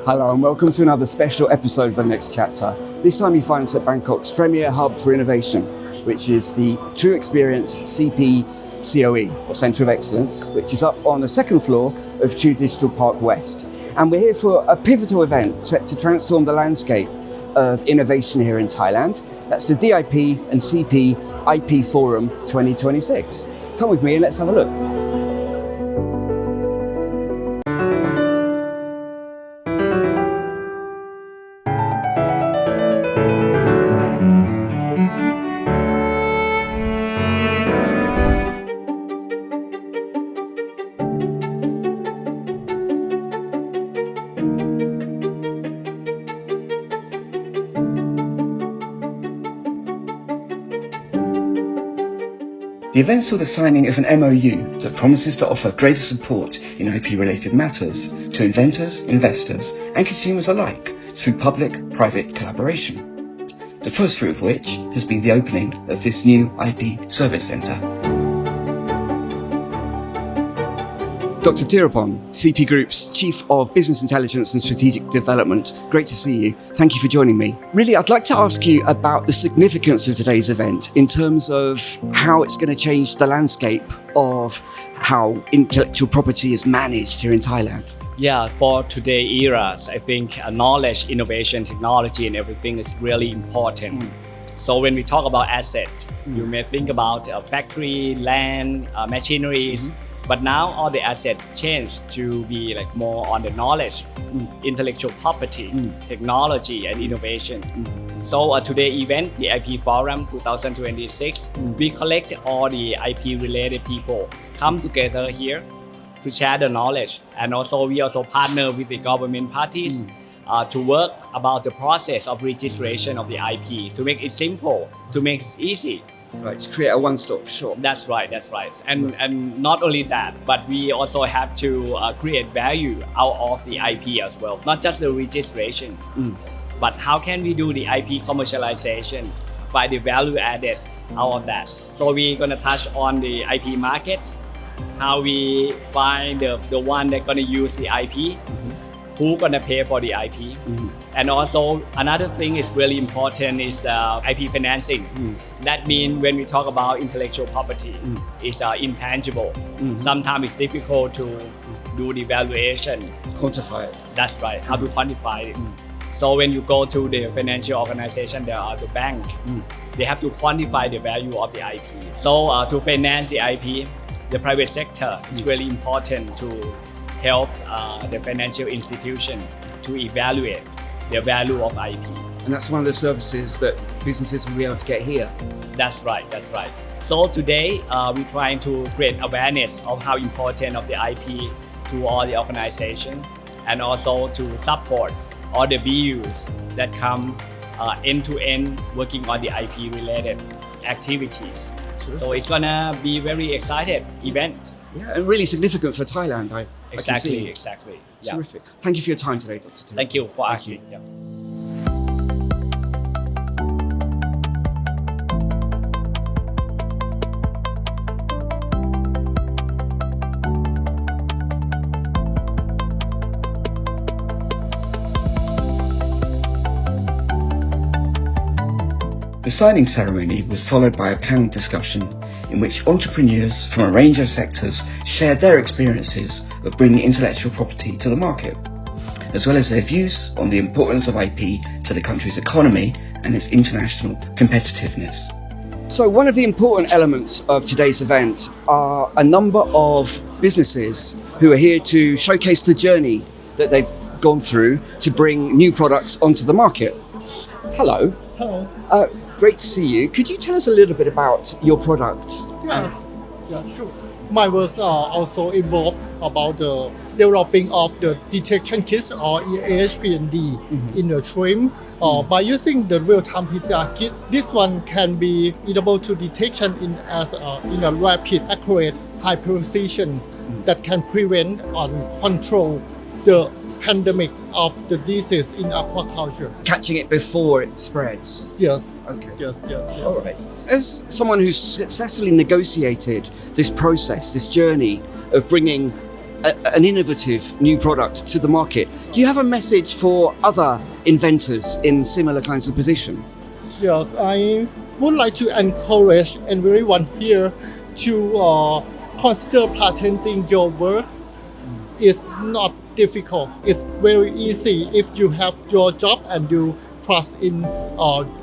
Hello and welcome to another special episode of The Next Chapter. This time you find us at Bangkok's premier hub for innovation, which is the True Experience CP COE, or Centre of Excellence, which is up on the second floor of True Digital Park West. And we're here for a pivotal event set to transform the landscape of innovation here in Thailand. That's the DIP and CP IP Forum 2026. Come with me and let's have a look. The event saw the signing of an MOU that promises to offer greater support in IP-related matters to inventors, investors and consumers alike through public-private collaboration, the first fruit of which has been the opening of this new IP Service Centre. Dr. Tirapon, CP Group's Chief of Business Intelligence and Strategic Development. Great to see you. Thank you for joining me. Really, I'd like to ask you about the significance of today's event in terms of how it's going to change the landscape of how intellectual property is managed here in Thailand. Yeah, for today's eras, I think knowledge, innovation, technology and everything is really important. So when we talk about asset, you may think about factory, land, machineries, but now all the assets changed to be like more on the knowledge, intellectual property, technology and innovation. So today event, the IP Forum 2026, we collect all the IP related people come together here to share the knowledge, and also we also partner with the government parties to work about the process of registration of the IP to make it simple, to make it easy. Right, to create a one-stop shop. That's right. And not only that, but we also have to create value out of the IP as well. Not just the registration, but how can we do the IP commercialization, find the value added out of that. So we're going to touch on the IP market, how we find the one that's going to use the IP, who's going to pay for the IP. And also another thing is really important is the IP financing. That means when we talk about intellectual property, it's intangible. Sometimes it's difficult to do the valuation. Quantify it. That's right, how to quantify it. So when you go to the financial organization, there are the bank, they have to quantify the value of the IP. So to finance the IP, the private sector is really important to help the financial institution to evaluate the value of IP. And that's one of the services that businesses will be able to get here. That's right. So today we're trying to create awareness of how important of the IP to all the organization, and also to support all the BUs that come end-to-end working on the IP related activities. Terrific. So it's gonna be very excited event. Yeah, and really significant for Thailand. Exactly. Yeah. Terrific. Thank you for your time today, Dr. Tim. Thank you for asking. Yeah. The signing ceremony was followed by a panel discussion in which entrepreneurs from a range of sectors shared their experiences of bringing intellectual property to the market, as well as their views on the importance of IP to the country's economy and its international competitiveness. So one of the important elements of today's event are a number of businesses who are here to showcase the journey that they've gone through to bring new products onto the market. Hello. Hello. Great to see you. Could you tell us a little bit about your product? Yes. Yeah, sure. My works are also involved about the developing of the detection kits or AHPND in the shrimp. By using the real-time PCR kits, this one can be able to detection in a rapid, accurate, high precision that can prevent and control the pandemic of the disease in aquaculture. Catching it before it spreads? Yes. Okay. Yes. All right. As someone who's successfully negotiated this process, this journey of bringing an innovative new product to the market. Do you have a message for other inventors in similar kinds of position? Yes, I would like to encourage everyone here to consider patenting your work. It's not difficult. It's very easy if you have your job and you trust in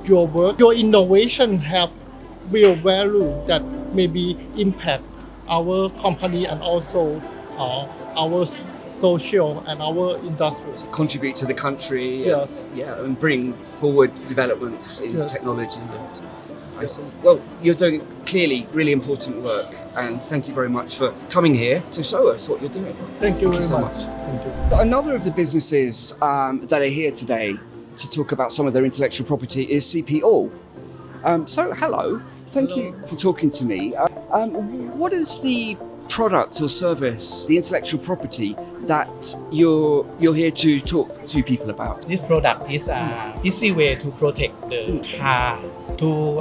your work. Your innovation have real value that maybe impact our company and also our social and our industry. Contribute to the country. Yes. Yeah, and bring forward developments in Yes. technology. I see. Well, you're doing clearly really important work, and thank you very much for coming here to show us what you're doing. Thank you very so much. Thank you. Another of the businesses that are here today to talk about some of their intellectual property is CPO. So, hello. Thank you for talking to me. What is the product or service, the intellectual property that you're here to talk to people about? This product is easy way to protect the car to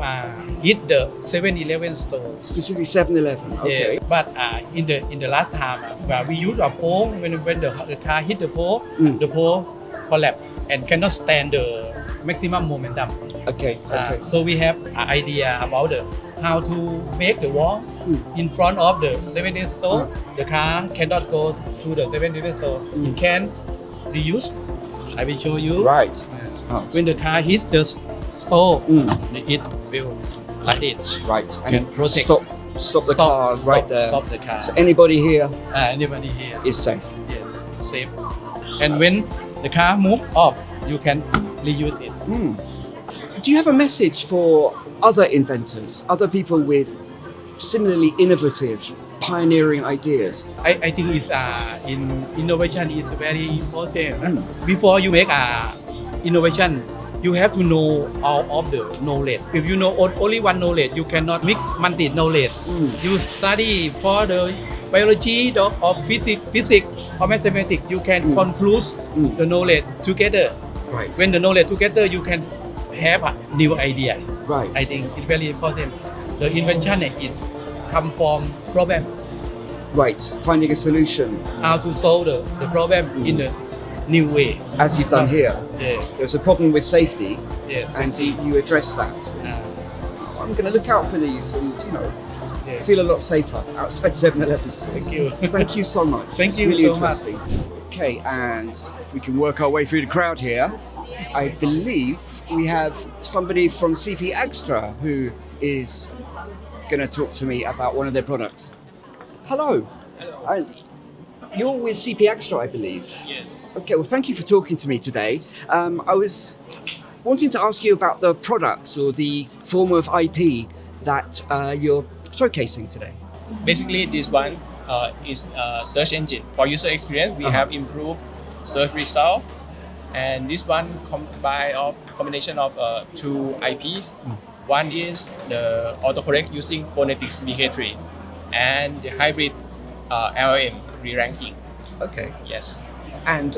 hit the 7-Eleven store. Specifically 7-Eleven. Okay. Yeah, but in the last time we use a pole when the car hit the pole, the pole collapse and cannot stand the maximum momentum. Okay. So we have an idea about how to make the wall in front of the 7-Eleven store. The car cannot go to the 7-Eleven store. It can reuse. I will show you. Right. When the car hits the store, it will like this. Right. Can protect. Stop the car right there. Stop the car. So anybody here Anybody here is safe. Yeah, it's safe. And when the car move off, you can reuse it. Do you have a message for other inventors, other people with similarly innovative, pioneering ideas? I think it's innovation is very important. Before you make innovation, you have to know all of the knowledge. If you know only one knowledge, you cannot mix multi knowledge. You study for the biology or physics or mathematics. You can conclude the knowledge together. Right. When the knowledge together, you can have a new idea. Right. I think it's very important. The invention is come from problem. Right. Finding a solution, How to solve the problem in a new way. as you've done here. Yeah. There's a problem with safety, Yes. and you address that. I'm going to look out for these and, Yeah. feel a lot safer outside 7-Eleven stores. Thank you. Thank you so much. Thank you Really so much. interesting. Okay, and if we can work our way through the crowd here, I believe we have somebody from CP Extra who is going to talk to me about one of their products. Hello. And you're with CP Extra, I believe. Yes. Okay, well, thank you for talking to me today. I was wanting to ask you about the products or the form of IP that you're showcasing today. Basically, this one is a search engine. For user experience, we have improved search result, and this one combination of two IPs. One is the autocorrect using phonetics BK3, and the hybrid LLM re-ranking. Okay. Yes. And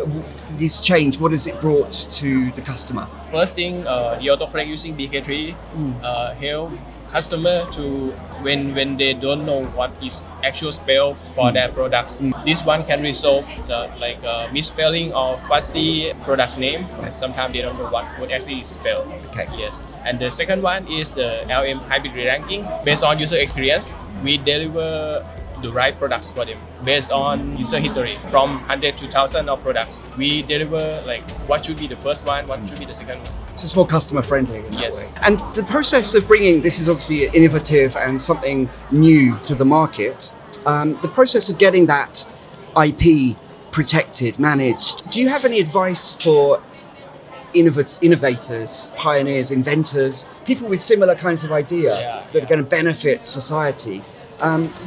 this change, what has it brought to the customer? First thing, the autocorrect using BK3 help customer to when they don't know what is actual spell for their products. This one can resolve the misspelling of fuzzy product's name. Sometimes they don't know what actually is spelled. Okay. Yes. And the second one is the LM hybrid re-ranking. Based on user experience, we deliver the right products for them based on user history. From 100 to 1,000 of products, we deliver what should be the first one, what should be the second one. So it's more customer friendly in that Yes. way. And the process of bringing, this is obviously innovative and something new to the market, the process of getting that IP protected, managed, do you have any advice for innovators, pioneers, inventors, people with similar kinds of idea that are going to benefit society?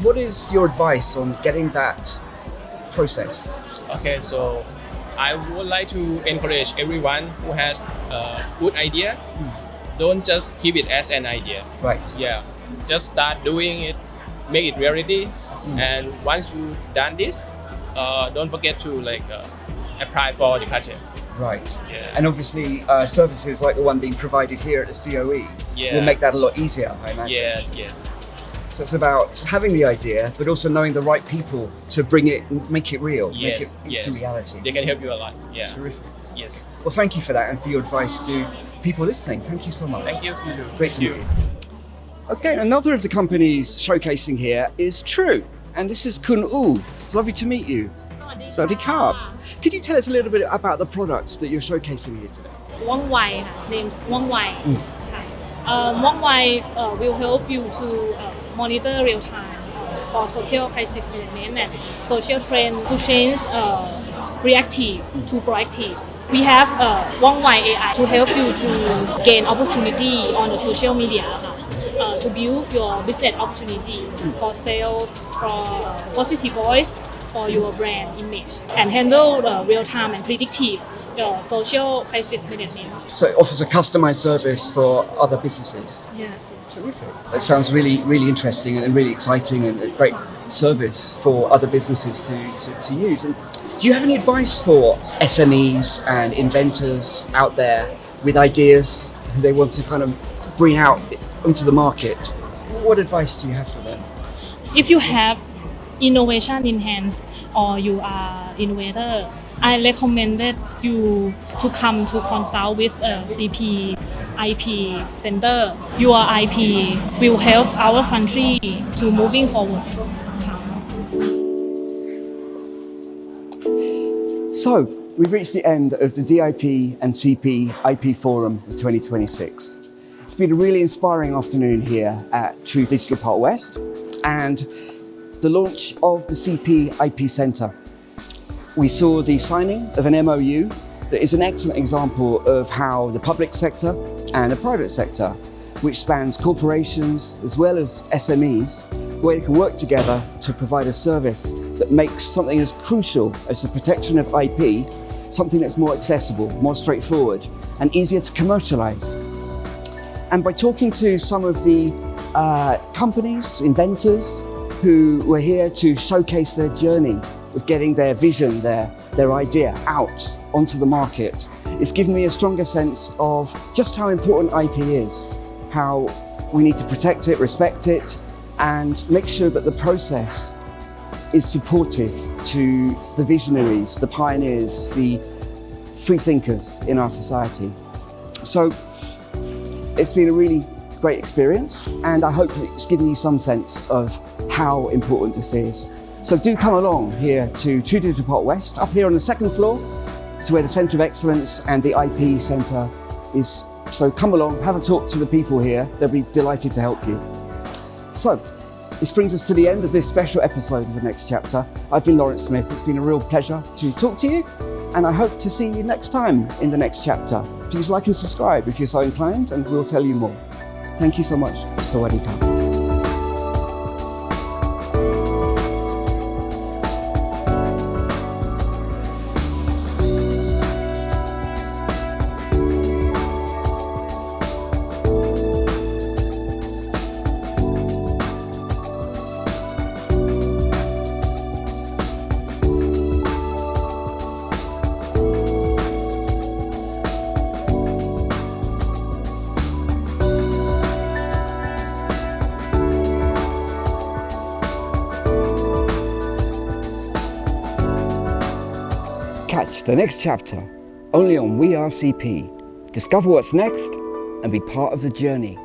What is your advice on getting that process? Okay, so I would like to encourage everyone who has a good idea. Don't just keep it as an idea. Right. Yeah, just start doing it, make it reality. And once you done this, don't forget to apply for the patent. Right. Yeah. And obviously services like the one being provided here at the COE Yeah. will make that a lot easier, I imagine. Yes. So it's about having the idea, but also knowing the right people to bring it, make it real, make it into reality. They can help you a lot. Yeah. Terrific. Yes. Well, thank you for that and for your advice to people listening. Thank you so much. Thank you. Great to meet you. Okay, another of the companies showcasing here is True, and this is Kun U. It's lovely to meet you. Sawadee krap. Could you tell us a little bit about the products that you're showcasing here today? ว่องไวค่ะ names ว่องไวค่ะว่องไว will help you to monitor real time for social crisis management and social trend to change reactive to proactive. We have ว่องไว AI to help you to gain opportunity on the social media ค่ะ to build your business opportunity for sales for positive voice for your brand image and handle real time and predictive social crisis management. So it offers a customized service for other businesses. Yes. Terrific. That sounds really, really interesting and really exciting and a great service for other businesses to use. And do you have any advice for SMEs and inventors out there with ideas who they want to kind of bring out into the market? What advice do you have for them? If you have innovation in hands or you are innovator, I recommended you to come to consult with a CP IP center. Your IP will help our country to moving forward. So, we've reached the end of the DIP and CP IP Forum of 2026. It's been a really inspiring afternoon here at True Digital Park West and the launch of the CP IP Centre. We saw the signing of an MOU that is an excellent example of how the public sector and the private sector, which spans corporations as well as SMEs, where they can work together to provide a service that makes something as crucial as the protection of IP, something that's more accessible, more straightforward, and easier to commercialize. And by talking to some of the companies, inventors, who were here to showcase their journey of getting their vision, their idea out onto the market, it's given me a stronger sense of just how important IP is, how we need to protect it, respect it, and make sure that the process is supportive to the visionaries, the pioneers, the free thinkers in our society. So it's been a really great experience, and I hope that it's given you some sense of how important this is. So do come along here to True Digital Park West, up here on the second floor. It's where the Centre of Excellence and the IP Centre is. So come along, have a talk to the people here. They'll be delighted to help you. So this brings us to the end of this special episode of The Next Chapter. I've been Lawrence Smith. It's been a real pleasure to talk to you, and I hope to see you next time in The Next Chapter. Please like and subscribe if you're so inclined, and we'll tell you more. Thank you so much. Sawadee krap. Catch the next chapter only on We Are CP. Discover what's next and be part of the journey.